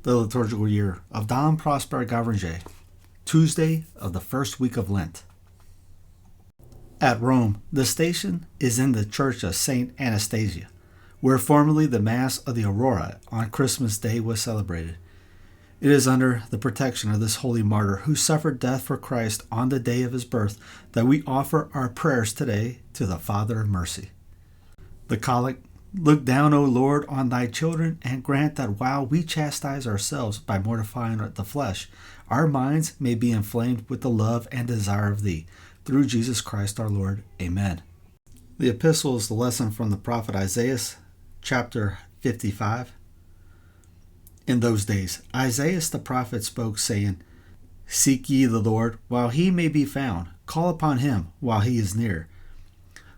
the liturgical year of Dom Prosper Guéranger, Tuesday of the first week of Lent. At Rome, the station is in the church of St. Anastasia, where formerly the Mass of the Aurora on Christmas Day was celebrated. It is under the protection of this holy martyr who suffered death for Christ on the day of his birth that we offer our prayers today to the Father of Mercy. The Collect: Look down, O Lord, on thy children, and grant that while we chastise ourselves by mortifying the flesh, our minds may be inflamed with the love and desire of thee. Through Jesus Christ our Lord. Amen. The epistle is the lesson from the prophet Isaiah, chapter 55. In those days, Isaiah the prophet spoke, saying, Seek ye the Lord while he may be found. Call upon him while he is near.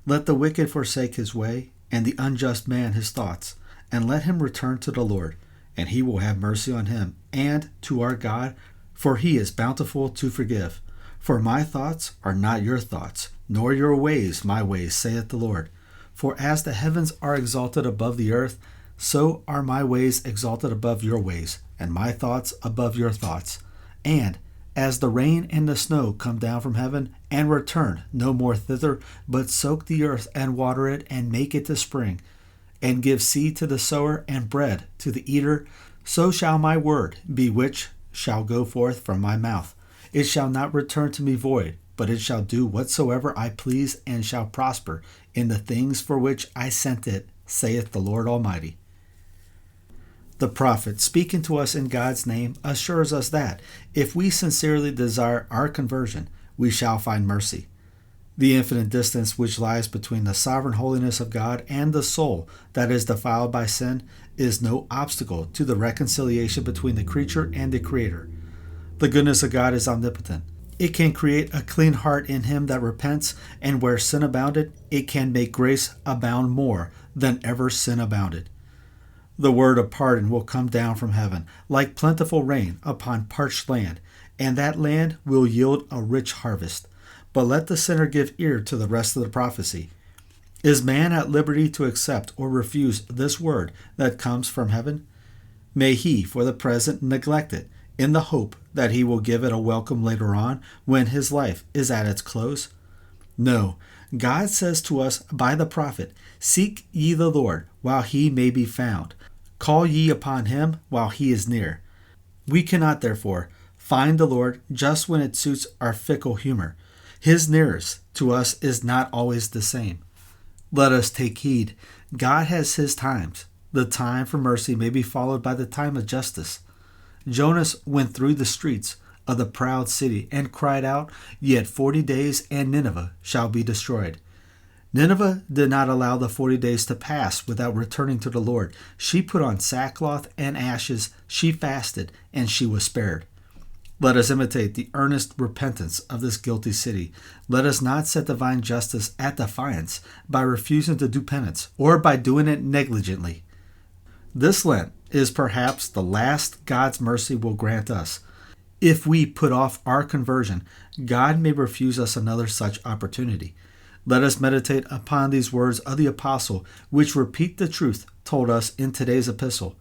Let the wicked forsake his way, and the unjust man his thoughts, and let him return to the Lord, and he will have mercy on him, and to our God, for he is bountiful to forgive. For my thoughts are not your thoughts, nor your ways my ways, saith the Lord. For as the heavens are exalted above the earth, so are my ways exalted above your ways, and my thoughts above your thoughts. And as the rain and the snow come down from heaven, and return no more thither, but soak the earth and water it, and make it to spring, and give seed to the sower and bread to the eater, so shall my word be which shall go forth from my mouth. It shall not return to me void, but it shall do whatsoever I please, and shall prosper in the things for which I sent it, saith the Lord Almighty. The prophet, speaking to us in God's name, assures us that, if we sincerely desire our conversion, we shall find mercy. The infinite distance which lies between the sovereign holiness of God and the soul that is defiled by sin is no obstacle to the reconciliation between the creature and the Creator. The goodness of God is omnipotent. It can create a clean heart in him that repents, and where sin abounded, it can make grace abound more than ever sin abounded. The word of pardon will come down from heaven, like plentiful rain upon parched land, and that land will yield a rich harvest. But let the sinner give ear to the rest of the prophecy. Is man at liberty to accept or refuse this word that comes from heaven? May he, for the present, neglect it, in the hope that he will give it a welcome later on when his life is at its close? No, God says to us by the prophet, Seek ye the Lord while he may be found. Call ye upon him while he is near. We cannot, therefore, find the Lord just when it suits our fickle humor. His nearest to us is not always the same. Let us take heed. God has his times. The time for mercy may be followed by the time of justice. Jonas went through the streets of the proud city and cried out, Yet 40 days, and Nineveh shall be destroyed. Nineveh did not allow the 40 days to pass without returning to the Lord. She put on sackcloth and ashes, she fasted, and she was spared. Let us imitate the earnest repentance of this guilty city. Let us not set divine justice at defiance by refusing to do penance, or by doing it negligently. This Lent is perhaps the last God's mercy will grant us. If we put off our conversion, God may refuse us another such opportunity. Let us meditate upon these words of the apostle, which repeat the truth told us in today's epistle.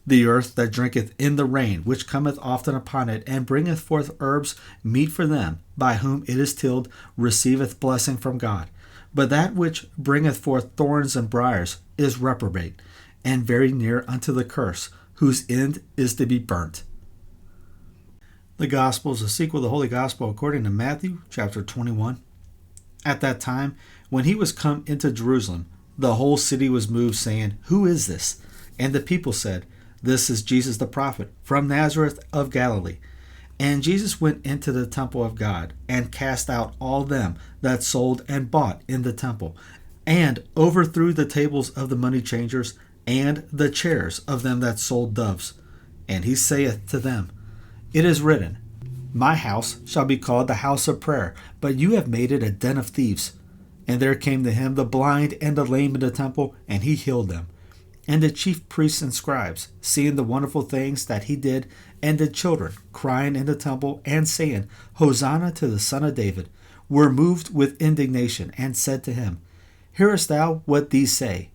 The earth that drinketh in the rain, which cometh often upon it, and bringeth forth herbs meet for them, by whom it is tilled, receiveth blessing from God. But that which bringeth forth thorns and briars is reprobate, and very near unto the curse, whose end is to be burnt. The Gospel is a sequel to the Holy Gospel according to Matthew chapter 21. At that time, when he was come into Jerusalem, the whole city was moved, saying, Who is this? And the people said, This is Jesus the prophet, from Nazareth of Galilee. And Jesus went into the temple of God, and cast out all them that sold and bought in the temple, and overthrew the tables of the money changers, and the chairs of them that sold doves. And he saith to them, It is written, My house shall be called the house of prayer, but you have made it a den of thieves. And there came to him the blind and the lame in the temple, and he healed them. And the chief priests and scribes, seeing the wonderful things that he did, and the children crying in the temple, and saying, Hosanna to the Son of David, were moved with indignation, and said to him, Hearest thou what these say?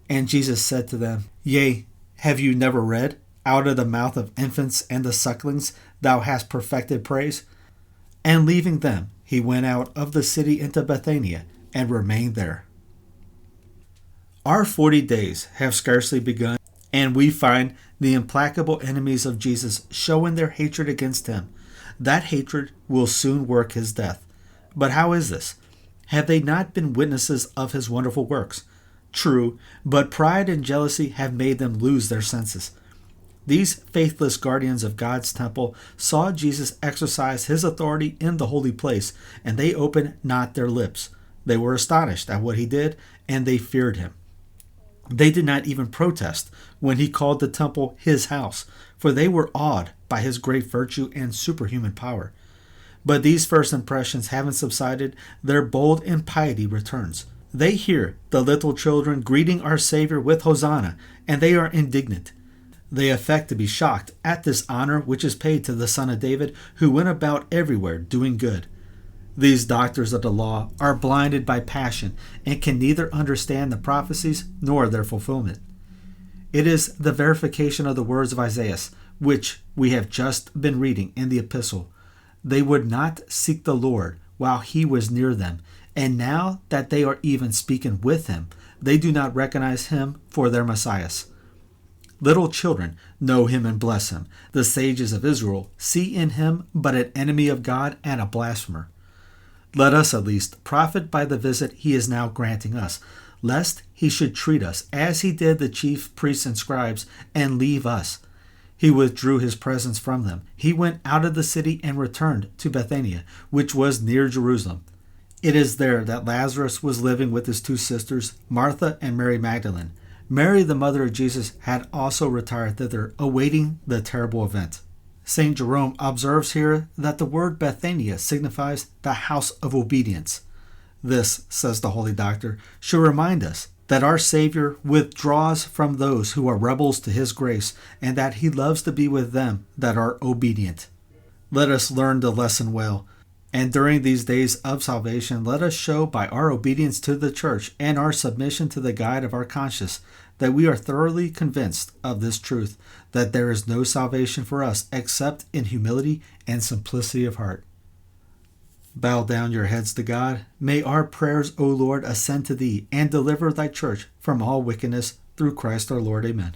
And Jesus said to them, Yea, have you never read? Out of the mouth of infants and the sucklings thou hast perfected praise. And leaving them, he went out of the city into Bethania and remained there. Our 40 days have scarcely begun, and we find the implacable enemies of Jesus showing their hatred against him. That hatred will soon work his death. But how is this? Have they not been witnesses of his wonderful works? True, but pride and jealousy have made them lose their senses. These faithless guardians of God's temple saw Jesus exercise his authority in the holy place, and they opened not their lips. They were astonished at what he did, and they feared him. They did not even protest when he called the temple his house, for they were awed by his great virtue and superhuman power. But these first impressions having subsided, their bold impiety returns. They hear the little children greeting our Savior with Hosanna, and they are indignant. They affect to be shocked at this honor which is paid to the Son of David, who went about everywhere doing good. These doctors of the law are blinded by passion and can neither understand the prophecies nor their fulfillment. It is the verification of the words of Isaiah, which we have just been reading in the epistle. They would not seek the Lord while he was near them, and now that they are even speaking with him, they do not recognize him for their Messiah. Little children know him and bless him. The sages of Israel see in him but an enemy of God and a blasphemer. Let us at least profit by the visit he is now granting us, lest he should treat us as he did the chief priests and scribes and leave us. He withdrew his presence from them. He went out of the city and returned to Bethania, which was near Jerusalem. It is there that Lazarus was living with his two sisters, Martha and Mary Magdalene. Mary, the mother of Jesus, had also retired thither, awaiting the terrible event. St. Jerome observes here that the word Bethania signifies the house of obedience. This, says the Holy Doctor, should remind us that our Savior withdraws from those who are rebels to his grace, and that he loves to be with them that are obedient. Let us learn the lesson well, and during these days of salvation, let us show by our obedience to the Church and our submission to the guide of our conscience that we are thoroughly convinced of this truth, that there is no salvation for us except in humility and simplicity of heart. Bow down your heads to God. May our prayers, O Lord, ascend to thee, and deliver thy church from all wickedness, through Christ our Lord. Amen.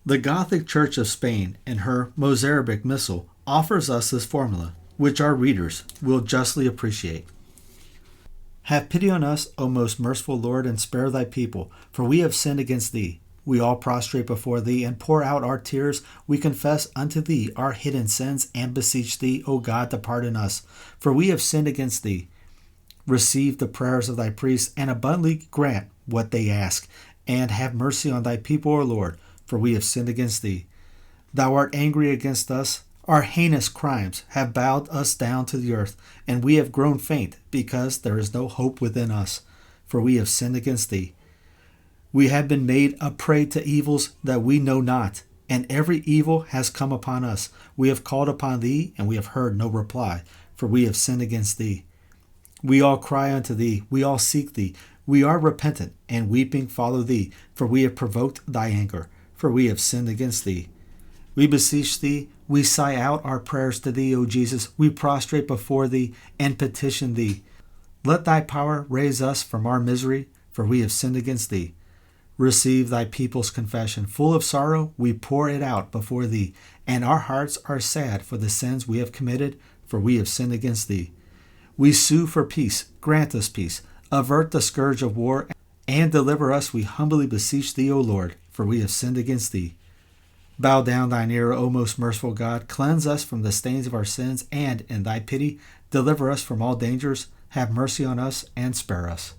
The Gothic Church of Spain, in her Mozarabic Missal, offers us this formula, which our readers will justly appreciate. Have pity on us, O most merciful Lord, and spare thy people, for we have sinned against thee. We all prostrate before thee, and pour out our tears. We confess unto thee our hidden sins, and beseech thee, O God, to pardon us, for we have sinned against thee. Receive the prayers of thy priests, and abundantly grant what they ask, and have mercy on thy people, O Lord, for we have sinned against thee. Thou art angry against us. Our heinous crimes have bowed us down to the earth, and we have grown faint, because there is no hope within us, for we have sinned against thee. We have been made a prey to evils that we know not, and every evil has come upon us. We have called upon thee, and we have heard no reply, for we have sinned against thee. We all cry unto thee, we all seek thee. We are repentant, and weeping follow thee, for we have provoked thy anger, for we have sinned against thee. We beseech thee, we sigh out our prayers to thee, O Jesus. We prostrate before thee and petition thee. Let thy power raise us from our misery, for we have sinned against thee. Receive thy people's confession. Full of sorrow, we pour it out before thee, and our hearts are sad for the sins we have committed, for we have sinned against thee. We sue for peace. Grant us peace. Avert the scourge of war, and deliver us, we humbly beseech thee, O Lord, for we have sinned against thee. Bow down thine ear, O most merciful God. Cleanse us from the stains of our sins, and, in thy pity, deliver us from all dangers. Have mercy on us, and spare us.